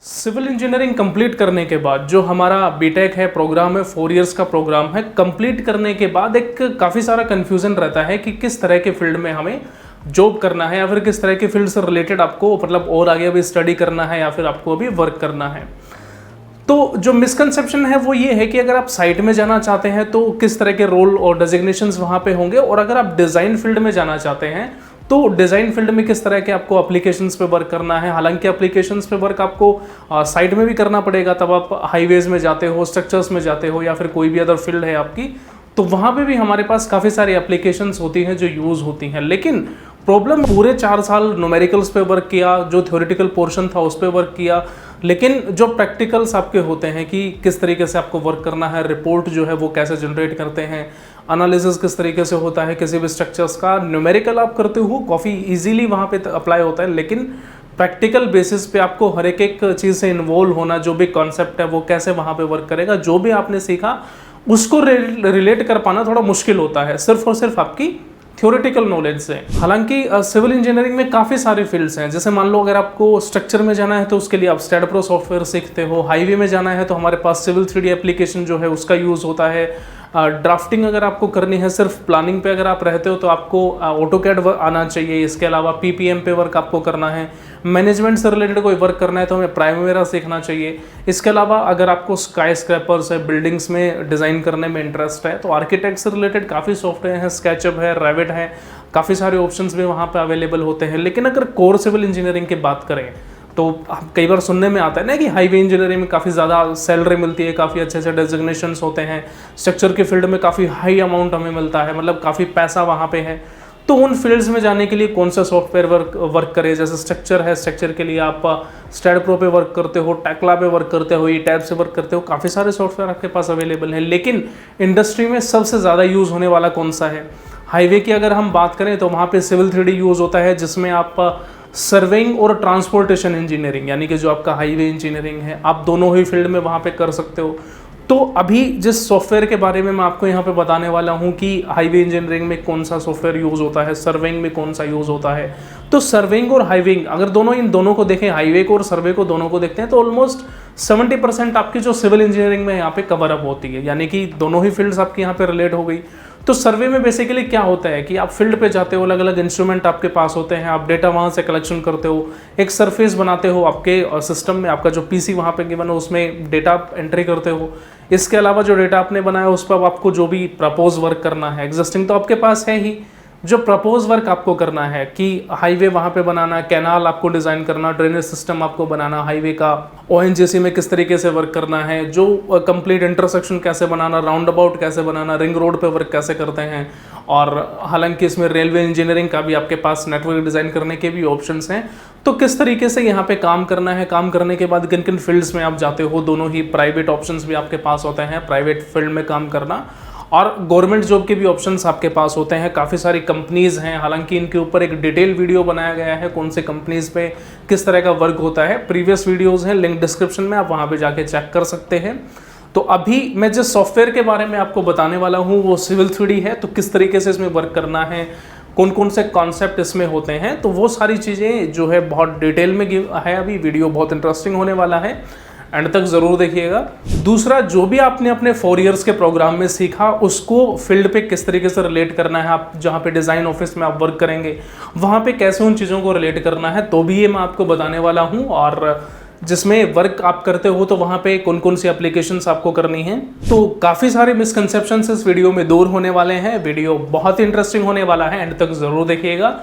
Civil engineering complete करने के बाद जो हमारा बीटेक है, प्रोग्राम है, 4 इयर्स का प्रोग्राम है, कंप्लीट करने के बाद एक काफ़ी सारा कन्फ्यूज़न रहता है कि किस तरह के फील्ड में हमें जॉब करना है या फिर किस तरह के फील्ड से रिलेटेड आपको मतलब और आगे अभी स्टडी करना है या फिर आपको अभी वर्क करना है। तो जो मिसकंसेप्शन है वो ये है कि अगर आप साइट में जाना चाहते हैं तो किस तरह के रोल और डेजिग्नेशंस वहाँ पे होंगे, और अगर आप डिज़ाइन फील्ड में जाना चाहते हैं तो डिज़ाइन फील्ड में किस तरह के आपको एप्लीकेशंस पे वर्क करना है। हालांकि एप्लीकेशंस पे वर्क आपको साइट में भी करना पड़ेगा, तब आप हाईवेज में जाते हो, स्ट्रक्चर्स में जाते हो या फिर कोई भी अदर फील्ड है आपकी, तो वहाँ पे भी हमारे पास काफ़ी सारी एप्लीकेशंस होती हैं जो यूज़ होती हैं। लेकिन प्रॉब्लम पूरे 4 साल न्यूमेरिकल्स पे वर्क किया, जो थ्योरेटिकल पोर्शन था उस पर वर्क किया, लेकिन जो प्रैक्टिकल्स आपके होते हैं कि किस तरीके से आपको वर्क करना है, रिपोर्ट जो है वो कैसे जनरेट करते हैं, एनालिसिस किस तरीके से होता है किसी भी स्ट्रक्चर्स का, न्यूमेरिकल आप करते हो काफ़ी इजीली वहाँ पे अप्लाई होता है, लेकिन प्रैक्टिकल बेसिस पे आपको हर एक चीज़ से इन्वॉल्व होना, जो भी कॉन्सेप्ट है वो कैसे वहाँ पे वर्क करेगा, जो भी आपने सीखा उसको रिलेट कर पाना थोड़ा मुश्किल होता है सिर्फ और सिर्फ आपकी थ्योरेटिकल नॉलेज से। हालांकि सिविल इंजीनियरिंग में काफ़ी सारे फील्ड्स हैं, जैसे मान लो अगर आपको स्ट्रक्चर में जाना है तो उसके लिए आप स्टैडप्रो सॉफ्टवेयर सीखते हो, हाईवे में जाना है तो हमारे पास सिविल 3D एप्लीकेशन जो है उसका यूज़ होता है, ड्राफ्टिंग अगर आपको करनी है सिर्फ प्लानिंग पे अगर आप रहते हो तो आपको ऑटोकैड आना चाहिए, इसके अलावा पीपीएम पे वर्क आपको करना है, मैनेजमेंट से रिलेटेड कोई वर्क करना है तो हमें प्राइमेरा सीखना चाहिए। इसके अलावा अगर आपको स्काई स्क्रैपर्स है, बिल्डिंग्स में डिज़ाइन करने में इंटरेस्ट है तो आर्किटेक्ट से रिलेटेड काफ़ी सॉफ्टवेयर हैं, स्केचअप है, रेविट है, काफ़ी सारे ऑप्शंस भी वहाँ पे अवेलेबल होते हैं। लेकिन अगर कोर सिविल इंजीनियरिंग की बात करें तो कई बार सुनने में आता है ना कि हाईवे इंजीनियरिंग में काफ़ी ज़्यादा सैलरी मिलती है, काफ़ी अच्छे अच्छे डेजिग्नेशंस होते हैं, स्ट्रक्चर के फील्ड में काफ़ी हाई अमाउंट हमें मिलता है, मतलब काफ़ी पैसा वहाँ पे है। तो उन फील्ड्स में जाने के लिए कौन सा सॉफ्टवेयर वर्क करे, जैसे स्ट्रक्चर है, स्ट्रक्चर के लिए आप स्टैडप्रो पे वर्क करते हो, टेक्ला पे वर्क करते हो, ई टैब से वर्क करते हो, काफ़ी सारे सॉफ्टवेयर आपके पास अवेलेबल हैं। लेकिन इंडस्ट्री में सबसे ज़्यादा यूज़ होने वाला कौन सा है? हाईवे की अगर हम बात करें तो वहाँ पे सिविल 3D यूज़ होता है, जिसमें आप सर्वेइंग और ट्रांसपोर्टेशन इंजीनियरिंग यानी कि जो आपका हाईवे इंजीनियरिंग है, आप दोनों ही फील्ड में वहाँ पे कर सकते हो। तो अभी जिस सॉफ्टवेयर के बारे में मैं आपको यहाँ पे बताने वाला हूँ कि हाईवे इंजीनियरिंग में कौन सा सॉफ्टवेयर यूज़ होता है, सर्वेइंग में कौन सा यूज़ होता है, तो सर्वेइंग और हाईवेइंग अगर इन दोनों को देखें, हाईवे को और सर्वे को दोनों को देखते हैं तो ऑलमोस्ट 70% आपकी जो सिविल इंजीनियरिंग में यहाँ पे कवर अप होती है, यानी कि दोनों ही फील्ड्स आपकी यहाँ पे रिलेट हो गई। तो सर्वे में बेसिकली क्या होता है कि आप फील्ड पे जाते हो, अलग अलग इंस्ट्रूमेंट आपके पास होते हैं, आप डेटा वहाँ से कलेक्शन करते हो, एक सरफेस बनाते हो आपके सिस्टम में, आपका जो पीसी वहाँ पे गिवन हो उसमें डेटा एंट्री करते हो। इसके अलावा जो डेटा आपने बनाया उस पर आपको जो भी प्रपोज वर्क करना है, एग्जिस्टिंग तो आपके पास है ही, जो प्रपोज वर्क आपको करना है कि हाईवे वहाँ पे बनाना, कैनाल आपको डिज़ाइन करना, ड्रेनेज सिस्टम आपको बनाना हाईवे का, ओएनजीसी में किस तरीके से वर्क करना है, जो कंप्लीट इंटरसेक्शन कैसे बनाना, राउंड अबाउट कैसे बनाना, रिंग रोड पे वर्क कैसे करते हैं। और हालांकि इसमें रेलवे इंजीनियरिंग का भी आपके पास नेटवर्क डिज़ाइन करने के भी ऑप्शंस हैं। तो किस तरीके से यहाँ पे काम करना है, काम करने के बाद किन किन फील्ड्स में आप जाते हो, दोनों ही प्राइवेट ऑप्शंस भी आपके पास होते हैं, प्राइवेट फील्ड में काम करना और गवर्नमेंट जॉब के भी ऑप्शंस आपके पास होते हैं। काफ़ी सारी कंपनीज़ हैं, हालांकि इनके ऊपर एक डिटेल वीडियो बनाया गया है, कौन से कंपनीज़ पे किस तरह का वर्क होता है, प्रीवियस वीडियोज़ हैं, लिंक डिस्क्रिप्शन में, आप वहाँ पे जाके चेक कर सकते हैं। तो अभी मैं जिस सॉफ्टवेयर के बारे में आपको बताने वाला हूँ वो सिविल 3D है, तो किस तरीके से इसमें वर्क करना है, कौन कौन से कॉन्सेप्ट इसमें होते हैं, तो वो सारी चीज़ें जो है बहुत डिटेल में है। अभी वीडियो बहुत इंटरेस्टिंग होने वाला है, एंड तक ज़रूर देखिएगा। दूसरा, जो भी आपने अपने 4 इयर्स के प्रोग्राम में सीखा उसको फील्ड पे किस तरीके से रिलेट करना है, आप जहाँ पे डिज़ाइन ऑफिस में आप वर्क करेंगे वहाँ पे कैसे उन चीज़ों को रिलेट करना है, तो भी ये मैं आपको बताने वाला हूँ। और जिसमें वर्क आप करते हो तो वहाँ पे कौन कौन सी एप्लीकेशंस आपको करनी है। तो काफ़ी सारे मिसकंसेप्शंस इस वीडियो में दूर होने वाले हैं, वीडियो बहुत ही इंटरेस्टिंग होने वाला है, एंड तक ज़रूर देखिएगा।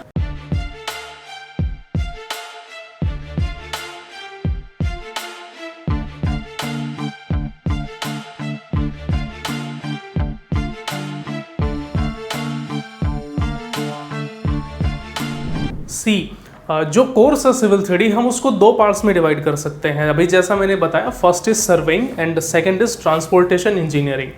जो कोर्स है सिविल 3D हम उसको 2 पार्ट्स में डिवाइड कर सकते हैं। अभी जैसा मैंने बताया, first is surveying and second is transportation engineering.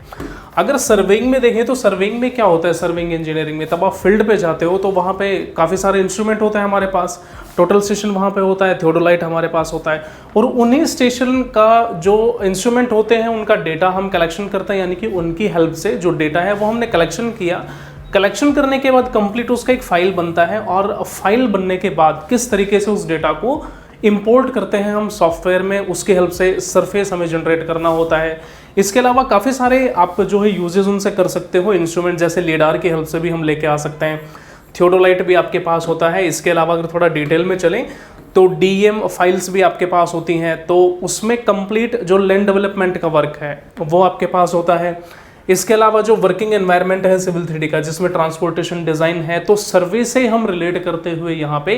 अगर सर्वेइंग में देखें तो सर्वेइंग में क्या होता है, सर्वेइंग इंजीनियरिंग में तब आप फील्ड पे जाते हो तो वहाँ पे काफ़ी सारे इंस्ट्रूमेंट होते हैं हमारे पास, टोटल स्टेशन वहाँ पे होता है, थियोडोलाइट हमारे पास होता है, और उन्हीं स्टेशन का जो इंस्ट्रूमेंट होते हैं उनका डेटा हम कलेक्शन करते हैं, यानी कि उनकी हेल्प से जो डेटा है वो हमने कलेक्शन किया, कलेक्शन करने के बाद कंप्लीट उसका एक फाइल बनता है, और फाइल बनने के बाद किस तरीके से उस डेटा को इंपोर्ट करते हैं हम सॉफ्टवेयर में, उसके हेल्प से सरफेस हमें जनरेट करना होता है। इसके अलावा काफ़ी सारे आप जो है यूजेस उनसे कर सकते हो। इंस्ट्रूमेंट जैसे लीडार की हेल्प से भी हम लेके आ सकते हैं। थियोडोलाइट भी आपके पास होता है। इसके अलावा अगर थोड़ा डिटेल में चलें तो डीएम फाइल्स भी आपके पास होती हैं, तो उसमें कंप्लीट जो लैंड डेवलपमेंट का वर्क है वो आपके पास होता है। इसके अलावा जो वर्किंग एनवायरनमेंट है सिविल 3D का, जिसमें ट्रांसपोर्टेशन डिज़ाइन है, तो सर्वे से हम रिलेट करते हुए यहाँ पे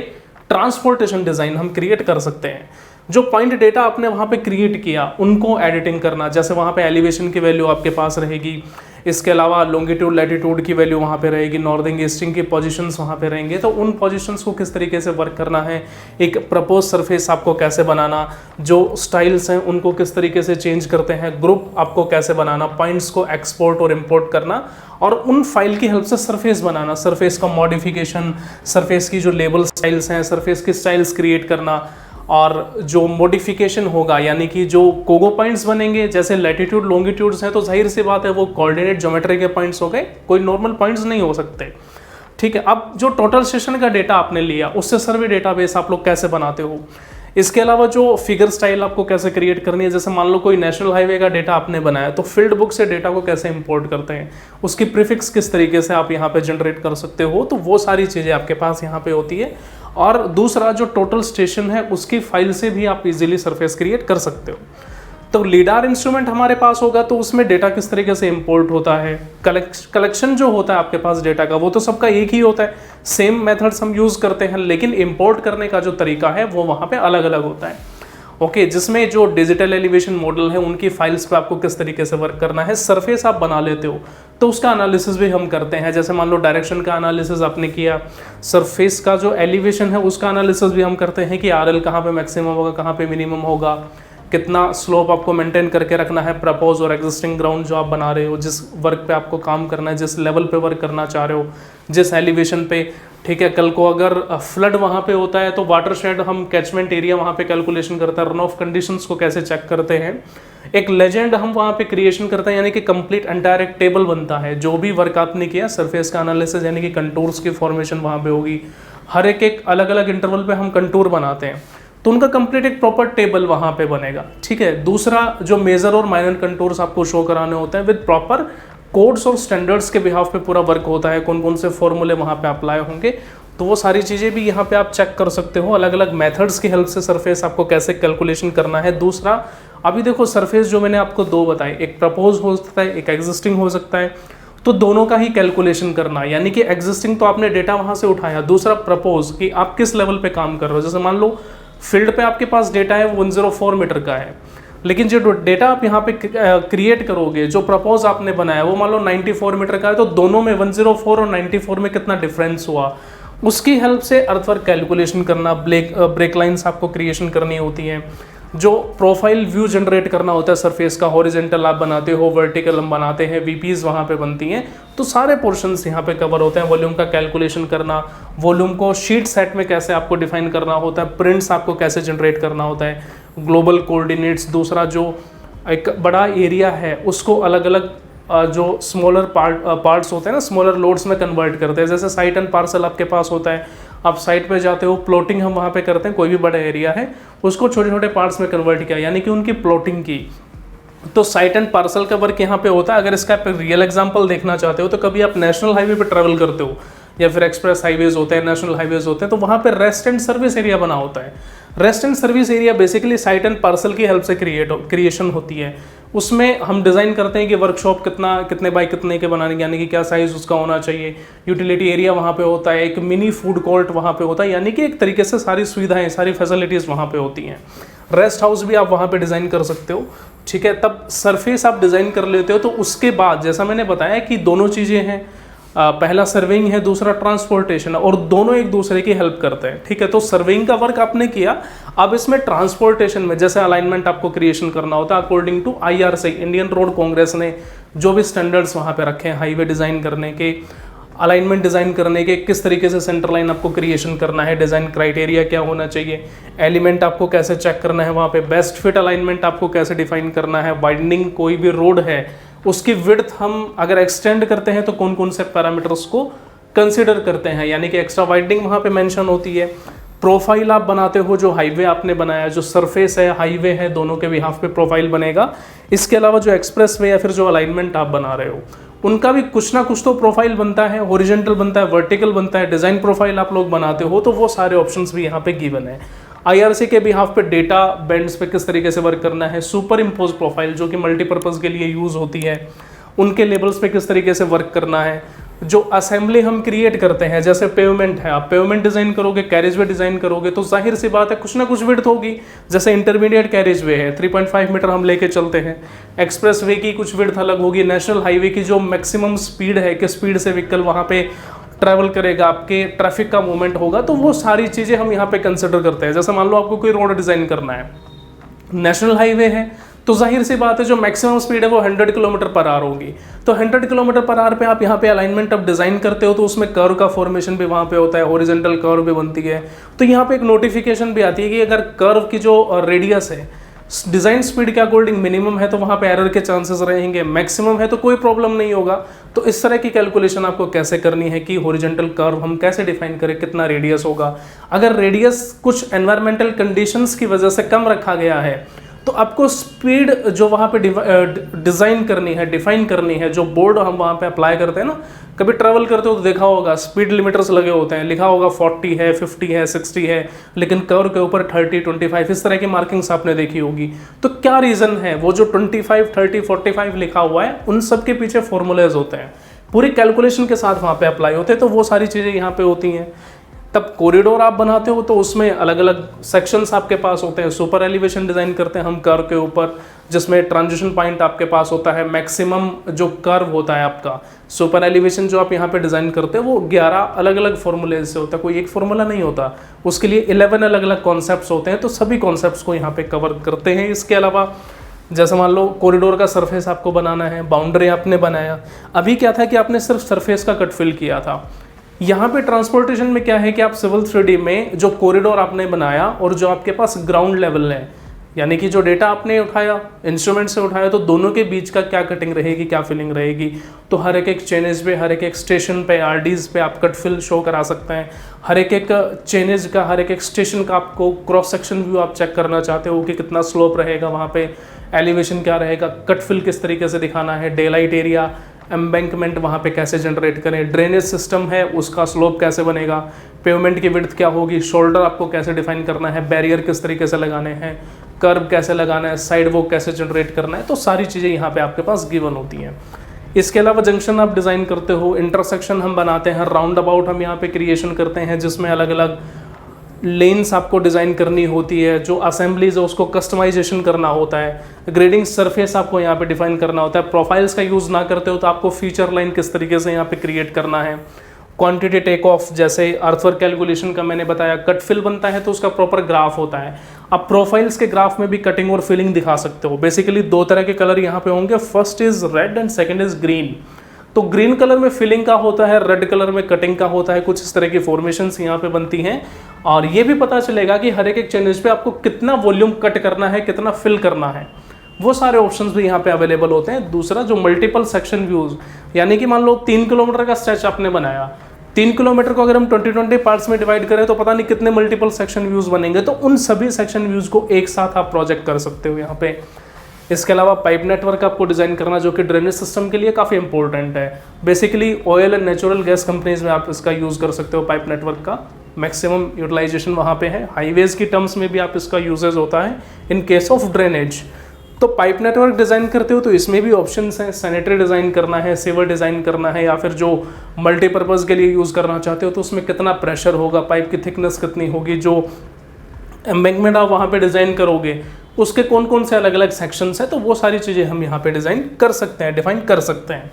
ट्रांसपोर्टेशन डिज़ाइन हम क्रिएट कर सकते हैं। जो पॉइंट डेटा आपने वहाँ पे क्रिएट किया उनको एडिटिंग करना, जैसे वहाँ पे एलिवेशन की वैल्यू आपके पास रहेगी, इसके अलावा लॉन्गिट्यूड लैटिट्यूड की वैल्यू वहाँ पे रहेगी, नॉर्थिंग ईस्टिंग की पोजीशंस वहाँ पे रहेंगे, तो उन पोजीशंस को किस तरीके से वर्क करना है, एक प्रपोज सरफेस आपको कैसे बनाना, जो स्टाइल्स हैं उनको किस तरीके से चेंज करते हैं, ग्रुप आपको कैसे बनाना, पॉइंट्स को एक्सपोर्ट और इम्पोर्ट करना, और उन फाइल की हेल्प से सरफेस बनाना, सरफेस का मॉडिफिकेशन, सरफेस की जो लेबल स्टाइल्स हैं, सरफेस की स्टाइल्स क्रिएट करना, और जो मॉडिफिकेशन होगा यानी कि जो कोगो पॉइंट्स बनेंगे, जैसे लैटिट्यूड लॉन्गिट्यूड्स हैं तो जाहिर सी बात है वो कोऑर्डिनेट ज्योमेट्री के पॉइंट्स हो गए, कोई नॉर्मल पॉइंट्स नहीं हो सकते। ठीक है, अब जो टोटल सेशन का डेटा आपने लिया उससे सर्वे डेटाबेस आप लोग कैसे बनाते हो। इसके अलावा जो फिगर स्टाइल आपको कैसे क्रिएट करनी है, जैसे मान लो कोई नेशनल हाईवे का डेटा आपने बनाया तो फील्ड बुक से डेटा को कैसे इंपोर्ट करते हैं, उसकी प्रीफिक्स किस तरीके से आप यहाँ पे जनरेट कर सकते हो, तो वो सारी चीज़ें आपके पास यहाँ पे होती है। और दूसरा जो टोटल स्टेशन है उसकी फाइल से भी आप इजीली सरफेस क्रिएट कर सकते हो। तो लीडार इंस्ट्रूमेंट हमारे पास होगा तो उसमें डेटा किस तरीके से इंपोर्ट होता है, कलेक्शन जो होता है आपके पास डेटा का वो तो सबका एक ही होता है, सेम मेथड्स हम यूज़ करते हैं, लेकिन इंपोर्ट करने का जो तरीका है वो वहाँ पे अलग अलग होता है। ओके, जिसमें जो डिजिटल एलिवेशन मॉडल है उनकी फाइल्स पे आपको किस तरीके से वर्क करना है, सरफेस आप बना लेते हो तो उसका एनालिसिस भी हम करते हैं। जैसे मान लो डायरेक्शन का एनालिसिस आपने किया, सरफेस का जो एलिवेशन है उसका एनालिसिस भी हम करते हैं कि आरएल कहाँ पे मैक्सिमम होगा, कहाँ पे मिनिमम होगा, कितना स्लोप आपको मेंटेन करके रखना है, प्रपोज और एग्जिस्टिंग ग्राउंड जो आप बना रहे हो, जिस वर्क पे आपको काम करना है, जिस लेवल पे वर्क करना चाह रहे हो, जिस एलिवेशन पे। ठीक है, कल को अगर फ्लड वहाँ पे होता है तो वाटर शेड हम कैचमेंट एरिया वहाँ पे कैलकुलेशन करते हैं, रन ऑफ कंडीशंस को कैसे चेक करते हैं, एक लेजेंड हम वहाँ पे क्रिएशन करते हैं, यानी कि कंप्लीट एंटायर एक टेबल बनता है, जो भी वर्क आपने किया सरफेस का एनालिसिस यानी कि कंटूर्स की फॉर्मेशन वहाँ पे होगी, हर एक अलग अलग इंटरवल पे हम कंटूर बनाते हैं तो उनका कंप्लीट एक प्रॉपर टेबल वहाँ पे बनेगा। ठीक है, दूसरा जो मेजर और माइनर कंटूर्स आपको शो कराने होते हैं विद प्रॉपर कोड्स और स्टैंडर्ड्स के बिहाफ पे पूरा वर्क होता है, कौन कौन से फॉर्मूले वहाँ पे अप्लाई होंगे, तो वो सारी चीज़ें भी यहाँ पे आप चेक कर सकते हो। अलग अलग मेथड्स की हेल्प से सरफेस आपको कैसे कैलकुलेशन करना है। दूसरा, अभी देखो सरफेस जो मैंने आपको दो बताए, एक प्रपोज हो सकता है, एक एग्जिस्टिंग हो सकता है, तो दोनों का ही कैलकुलेशन करना, यानी कि एग्जिस्टिंग तो आपने डेटा वहाँ से उठाया, दूसरा प्रपोज कि आप किस लेवल पे काम कर रहे हो। जैसे मान लो फील्ड पे आपके पास डेटा है वो 104 मीटर का है, लेकिन जो डेटा आप यहाँ पे क्रिएट करोगे, जो प्रपोज आपने बनाया वो मान लो 94 मीटर का है, तो दोनों में 104 और 94 में कितना डिफरेंस हुआ, उसकी हेल्प से अर्थवर्क कैलकुलेशन करना, ब्रेक लाइन्स आपको क्रिएशन करनी होती हैं, जो प्रोफाइल व्यू जनरेट करना होता है सरफेस का, हॉरिजेंटल आप बनाते हो, वर्टिकल हम बनाते हैं, वीपीज वहाँ पे बनती हैं, तो सारे पोर्शंस यहाँ पे कवर होते हैं। वॉल्यूम का कैलकुलेशन करना, वॉल्यूम को शीट सेट में कैसे आपको डिफाइन करना होता है, प्रिंट्स आपको कैसे जनरेट करना होता है, ग्लोबल कोऑर्डिनेट्स, दूसरा जो एक बड़ा एरिया है उसको अलग अलग जो स्मॉलर पार्ट्स होते हैं ना, स्मॉलर लोड्स में कन्वर्ट करते हैं। जैसे साइट एंड पार्सल आपके पास होता है, आप साइट पे जाते हो, प्लॉटिंग हम वहाँ पे करते हैं, कोई भी बड़ा एरिया है उसको छोटे छोटे पार्ट्स में कन्वर्ट किया, यानी कि उनकी प्लॉटिंग की। तो साइट एंड पार्सल का वर्क यहाँ पे होता है। अगर इसका आप रियल एग्जांपल देखना चाहते हो तो कभी आप नेशनल हाईवे पे ट्रैवल करते हो या फिर एक्सप्रेस हाईवेज होते हैं, नेशनल हाईवेज होते हैं, तो वहाँ पे रेस्ट एंड सर्विस एरिया बना होता है। Rest and service area basically site and parcel की हेल्प से क्रिएशन होती है। उसमें हम डिज़ाइन करते हैं कि वर्कशॉप कितने बाय कितने के बनाने, यानी कि क्या साइज़ उसका होना चाहिए, यूटिलिटी एरिया वहाँ पे होता है, एक मिनी फूड कोर्ट वहाँ पे होता है, यानी कि एक तरीके से सारी सुविधाएं, सारी फैसिलिटीज़ वहाँ पे होती हैं। रेस्ट हाउस भी आप वहाँ पे डिज़ाइन कर सकते हो। ठीक है, तब सरफेस आप डिज़ाइन कर लेते हो, तो उसके बाद जैसा मैंने बताया कि दोनों चीज़ें हैं, पहला सर्वेइंग है, दूसरा ट्रांसपोर्टेशन है, और दोनों एक दूसरे की हेल्प करते हैं। ठीक है, तो सर्वेइंग का वर्क आपने किया, अब इसमें ट्रांसपोर्टेशन में जैसे अलाइनमेंट आपको क्रिएशन करना होता है according to IRC, Indian road congress ने जो भी स्टैंडर्ड्स वहाँ पे रखे हैं हाईवे डिज़ाइन करने के, अलाइनमेंट डिज़ाइन करने के, किस तरीके से सेंटर लाइन आपको क्रिएशन करना है, डिज़ाइन क्राइटेरिया क्या होना चाहिए, एलिमेंट आपको कैसे चेक करना है, वहाँ पे बेस्ट फिट अलाइनमेंट आपको कैसे डिफाइन करना है, वाइडनिंग कोई भी रोड है उसकी विड्थ हम अगर एक्सटेंड करते हैं तो कौन कौन से पैरामीटर्स को कंसिडर करते हैं, यानी कि एक्स्ट्रा वाइडनिंग वहाँ पे मेंशन होती है। प्रोफाइल आप बनाते हो, जो हाईवे आपने बनाया, जो सरफेस है हाईवे है, दोनों के बिहाफ पे प्रोफाइल बनेगा। इसके अलावा जो एक्सप्रेस वे या फिर जो अलाइनमेंट आप बना रहे हो उनका भी कुछ ना कुछ तो प्रोफाइल बनता है, हॉरिजॉन्टल बनता है, वर्टिकल बनता है, डिज़ाइन प्रोफाइल आप लोग बनाते हो, तो वो सारे ऑप्शंस भी यहाँ पे गिवन है। IRC के बिहाफ पे डेटा बैंड्स पे किस तरीके से वर्क करना है, सुपर इम्पोज प्रोफाइल जो कि मल्टीपर्पज़ के लिए यूज़ होती है, उनके लेबल्स पे किस तरीके से वर्क करना है। जो असेंबली हम क्रिएट करते हैं, जैसे पेवमेंट है, आप पेवमेंट डिज़ाइन करोगे, कैरेज वे डिज़ाइन करोगे, तो जाहिर सी बात है कुछ ना कुछ विड्थ होगी। जैसे इंटरमीडिएट कैरेज वे है, 3.5 मीटर हम लेके चलते हैं, एक्सप्रेस वे की कुछ विड्थ अलग होगी, नेशनल हाईवे की जो मैक्सिमम स्पीड है, किस स्पीड से व्हीकल वहाँ पे ट्रैवल करेगा, आपके ट्रैफिक का मूवमेंट होगा, तो वो सारी चीज़ें हम यहाँ पे कंसिडर करते हैं। जैसे मान लो आपको कोई रोड डिज़ाइन करना है, नेशनल हाईवे है, तो जाहिर सी बात है जो मैक्सिमम स्पीड है वो 100 किलोमीटर पर आवर होगी। तो 100 किलोमीटर पर आवर पे आप यहाँ पे अलाइनमेंट अब डिज़ाइन करते हो, तो उसमें कर्व का फॉर्मेशन भी वहाँ पे होता है, हॉरिजॉन्टल कर्व भी बनती है। तो यहाँ पे एक नोटिफिकेशन भी आती है कि अगर कर्व की जो रेडियस है डिज़ाइन स्पीड के अकॉर्डिंग मिनिमम है, तो वहाँ पे एरर के चांसेस रहेंगे, मैक्सिमम है तो कोई प्रॉब्लम नहीं होगा। तो इस तरह की कैलकुलेशन आपको कैसे करनी है कि हॉरिजॉन्टल कर्व हम कैसे डिफाइन करें, कितना रेडियस होगा। अगर रेडियस कुछ एनवायरमेंटल कंडीशंस की वजह से कम रखा गया है, तो आपको स्पीड जो वहाँ पे डिज़ाइन करनी है, डिफाइन करनी है, जो बोर्ड हम वहाँ पे अप्लाई करते हैं ना, कभी ट्रैवल करते हो तो देखा होगा स्पीड लिमिटर्स लगे होते हैं, लिखा होगा 40 है, 50 है, 60 है, लेकिन कर्व के ऊपर 30, 25 इस तरह की मार्किंग्स आपने देखी होगी। तो क्या रीज़न है, वो जो 25, 30, 45 लिखा हुआ है, उन सब के पीछे फॉर्मूलेज होते हैं, पूरी कैलकुलेशन के साथ वहाँ पे अप्लाई होते हैं। तो वो सारी चीज़ें यहाँ पे होती हैं। तब कॉरिडोर आप बनाते हो तो उसमें अलग अलग सेक्शंस आपके पास होते हैं। सुपर एलिवेशन डिज़ाइन करते हैं हम कर्व के ऊपर, जिसमें ट्रांजिशन पॉइंट आपके पास होता है, मैक्सिमम जो कर्व होता है आपका। सुपर एलिवेशन जो आप यहाँ पे डिज़ाइन करते हो वो 11 अलग अलग फॉर्मूले से होता है, कोई एक फॉर्मूला नहीं होता, उसके लिए 11 अलग अलग कॉन्सेप्ट्स होते हैं। तो सभी कॉन्सेप्ट्स को यहाँ पे कवर करते हैं। इसके अलावा जैसे मान लो कॉरिडोर का सरफेस आपको बनाना है, बाउंड्री आपने बनाया, अभी क्या था कि आपने सिर्फ सरफेस का कट फिल किया था। यहाँ पे ट्रांसपोर्टेशन में क्या है कि आप सिविल 3D में जो कॉरिडोर आपने बनाया और जो आपके पास ग्राउंड लेवल है, यानी कि जो डेटा आपने उठाया इंस्ट्रूमेंट से उठाया, तो दोनों के बीच का क्या कटिंग रहेगी, क्या फिलिंग रहेगी। तो हर एक चेनेज पे, हर एक स्टेशन पे, RDs पे आप कट फिल शो करा सकते हैं। हर एक चेनेज का, हर एक स्टेशन का आपको क्रॉस सेक्शन व्यू आप चेक करना चाहते हो कि कितना स्लोप रहेगा, वहाँ पे एलिवेशन क्या रहेगा, कट फिल किस तरीके से दिखाना है, डे लाइट एरिया, एम्बैंकमेंट वहाँ पे कैसे जनरेट करें, ड्रेनेज सिस्टम है उसका स्लोप कैसे बनेगा, पेवमेंट की विड्थ क्या होगी, शोल्डर आपको कैसे डिफाइन करना है, बैरियर किस तरीके से लगाने हैं, कर्व कैसे लगाना है, साइड वॉक कैसे जनरेट करना है। तो सारी चीज़ें यहाँ पे आपके पास गिवन होती हैं। इसके अलावा जंक्शन आप डिज़ाइन करते हो, इंटरसेक्शन हम बनाते हैं, राउंड अबाउट हम यहाँ पे क्रिएशन करते हैं, जिसमें अलग अलग लेन्स आपको डिज़ाइन करनी होती है, जो असेंबलीज है उसको कस्टमाइजेशन करना होता है, ग्रेडिंग सरफेस आपको यहाँ पे डिफाइन करना होता है। प्रोफाइल्स का यूज़ ना करते हो तो आपको फीचर लाइन किस तरीके से यहाँ पे क्रिएट करना है, क्वांटिटी टेक ऑफ, जैसे अर्थवर्क कैलकुलेशन का मैंने बताया, कट फिल बनता है तो उसका प्रॉपर ग्राफ होता है। अब प्रोफाइल्स के ग्राफ में भी कटिंग और फिलिंग दिखा सकते हो। बेसिकली दो तरह के कलर यहाँ पे होंगे, first is red and second is green. तो ग्रीन कलर में फिलिंग का होता है, रेड कलर में कटिंग का होता है। कुछ इस तरह की फॉर्मेशंस यहाँ पे बनती हैं और ये भी पता चलेगा कि हर एक चैनल पे आपको कितना वॉल्यूम कट करना है, कितना फिल करना है, वो सारे ऑप्शंस भी यहाँ पे अवेलेबल होते हैं। दूसरा जो मल्टीपल सेक्शन व्यूज, यानी कि मान लो 3 किलोमीटर का स्ट्रेच आपने बनाया, 3 किलोमीटर को अगर हम 20-20 पार्ट्स में डिवाइड करें तो पता नहीं कितने मल्टीपल सेक्शन व्यूज बनेंगे। तो उन सभी सेक्शन व्यूज को एक साथ आप प्रोजेक्ट कर सकते हो यहाँ पे। इसके अलावा पाइप नेटवर्क आपको डिज़ाइन करना, जो कि ड्रेनेज सिस्टम के लिए काफ़ी इंपॉर्टेंट है। Basically oil and natural gas companies में आप इसका यूज़ कर सकते हो। पाइप नेटवर्क का मैक्सिमम यूटिलाइजेशन वहाँ पे है। हाईवेज की टर्म्स में भी आप इसका यूजेज होता है इन केस ऑफ ड्रेनेज। तो पाइप नेटवर्क डिज़ाइन करते हो तो इसमें भी ऑप्शंस हैं, सैनिटरी डिज़ाइन करना है, सीवर डिज़ाइन करना है, या फिर जो मल्टीपर्पज़ के लिए यूज़ करना चाहते हो तो उसमें कितना प्रेशर होगा, पाइप की थिकनेस कितनी होगी, जो एम्बैंकमेंट आप वहाँ पे डिज़ाइन करोगे उसके कौन कौन से अलग अलग सेक्शंस हैं, तो वो सारी चीज़ें हम यहाँ पे डिज़ाइन कर सकते हैं, डिफाइन कर सकते हैं।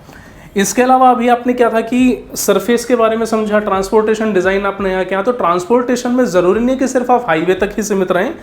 इसके अलावा अभी आपने क्या था कि सरफेस के बारे में समझा, ट्रांसपोर्टेशन डिज़ाइन आपने यहाँ किया। तो ट्रांसपोर्टेशन में ज़रूरी नहीं कि सिर्फ आप हाईवे तक ही सीमित रहें,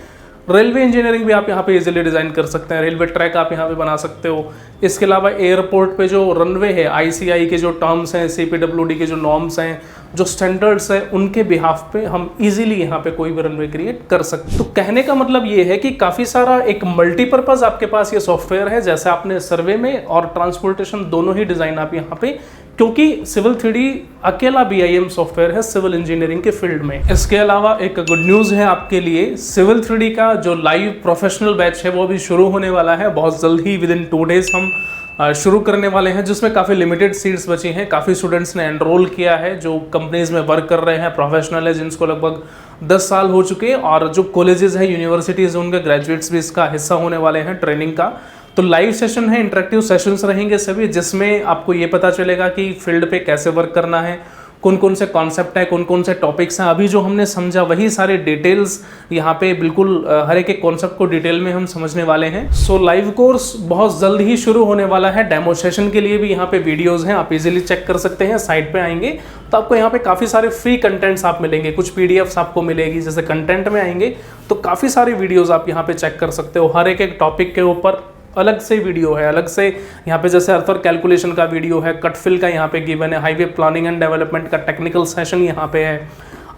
रेलवे इंजीनियरिंग भी आप यहाँ पे इजीली डिज़ाइन कर सकते हैं। रेलवे ट्रैक आप यहाँ पे बना सकते हो। इसके अलावा एयरपोर्ट पे जो रनवे है, ICI के जो टर्म्स हैं, CPWD के जो नॉर्म्स हैं, जो स्टैंडर्ड्स हैं, उनके बिहाफ पे हम इजीली यहाँ पे कोई भी रनवे क्रिएट कर सकते हैं। तो कहने का मतलब ये है कि काफ़ी सारा एक मल्टीपर्पज़ आपके पास ये सॉफ्टवेयर है, जैसे आपने सर्वे में और ट्रांसपोर्टेशन दोनों ही डिज़ाइन आप यहाँ पे क्योंकि सिविल 3D अकेला BIM सॉफ्टवेयर है सिविल इंजीनियरिंग के फील्ड में। इसके अलावा एक गुड न्यूज़ है आपके लिए, सिविल 3D का जो लाइव प्रोफेशनल बैच है वो भी शुरू होने वाला है बहुत जल्द ही, विद इन 2 डेज हम शुरू करने वाले हैं, जिसमें काफ़ी लिमिटेड सीट्स बची हैं। काफ़ी स्टूडेंट्स ने एनरोल किया है जो कंपनीज में वर्क कर रहे हैं, प्रोफेशनल है, जिनको लगभग 10 साल हो चुके हैं, और जो कॉलेजेस हैं, यूनिवर्सिटीज़, उनके ग्रेजुएट्स भी इसका हिस्सा होने वाले हैं ट्रेनिंग का। तो लाइव सेशन है, इंटरेक्टिव सेशंस रहेंगे सभी, जिसमें आपको ये पता चलेगा कि फील्ड पे कैसे वर्क करना है, कौन कौन से कॉन्सेप्ट है, कौन कौन से टॉपिक्स हैं। अभी जो हमने समझा वही सारे डिटेल्स यहाँ पे बिल्कुल हर एक कॉन्सेप्ट को डिटेल में हम समझने वाले हैं। सो लाइव कोर्स बहुत जल्द ही शुरू होने वाला है। डेमो सेशन के लिए भी यहाँ पे वीडियोस हैं, आप इजीली चेक कर सकते हैं। साइट पे आएंगे तो आपको यहाँ पे काफ़ी सारे फ्री कंटेंट्स आप मिलेंगे, कुछ PDFs आपको मिलेगी। जैसे कंटेंट में आएंगे तो काफ़ी सारे वीडियोज़ आप यहाँ पे चेक कर सकते हो। हर एक टॉपिक के ऊपर अलग से वीडियो है, अलग से यहाँ पे जैसे अर्थर कैलकुलेशन का वीडियो है, कटफिल का यहाँ पे गिवन है, हाईवे प्लानिंग एंड डेवलपमेंट का टेक्निकल सेशन यहाँ पे है,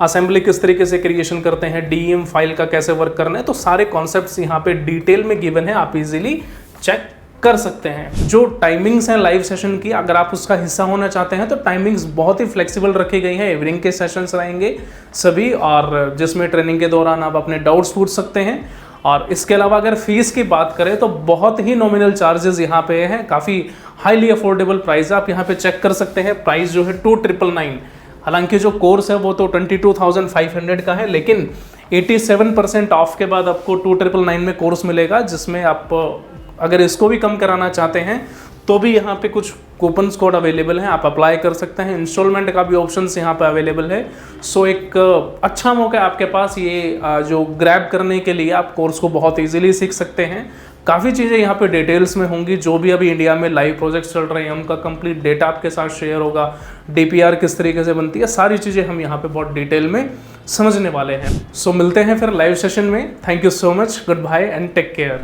असेंबली किस तरीके से क्रिएशन करते हैं, DEM फाइल का कैसे वर्क करना है। तो सारे कॉन्सेप्ट्स यहाँ पे डिटेल में गिवन है, आप इजीली चेक कर सकते हैं। जो टाइमिंग्स हैं लाइव सेशन की, अगर आप उसका हिस्सा होना चाहते हैं तो टाइमिंग्स बहुत ही फ्लेक्सिबल रखी गई हैं। इवनिंग के सेशंस रहेंगे सभी, और जिसमें ट्रेनिंग के दौरान आप अपने डाउट्स पूछ सकते हैं। और इसके अलावा अगर फीस की बात करें तो बहुत ही नॉमिनल चार्जेस यहाँ पे हैं, काफ़ी हाईली अफोर्डेबल प्राइस आप यहाँ पे चेक कर सकते हैं। प्राइस जो है 2999, हालांकि जो कोर्स है वो तो 22,500 का है, लेकिन 87% ऑफ के बाद आपको 2999 में कोर्स मिलेगा, जिसमें आप अगर इसको भी कम कराना चाहते हैं तो भी यहाँ पे कुछ कूपन्स कोड अवेलेबल हैं, आप अप्लाई कर सकते हैं। इंस्टॉलमेंट का भी ऑप्शंस यहाँ पे अवेलेबल है। सो एक अच्छा मौका है आपके पास, ये जो ग्रैब करने के लिए आप कोर्स को बहुत इजीली सीख सकते हैं। काफ़ी चीज़ें यहाँ पे डिटेल्स में होंगी, जो भी अभी इंडिया में लाइव प्रोजेक्ट्स चल रहे हैं उनका कंप्लीट डेटा आपके साथ शेयर होगा, DPR किस तरीके से बनती है, सारी चीज़ें हम यहाँ पे बहुत डिटेल में समझने वाले हैं। सो मिलते हैं फिर लाइव सेशन में। Thank you so much, good bye and take care.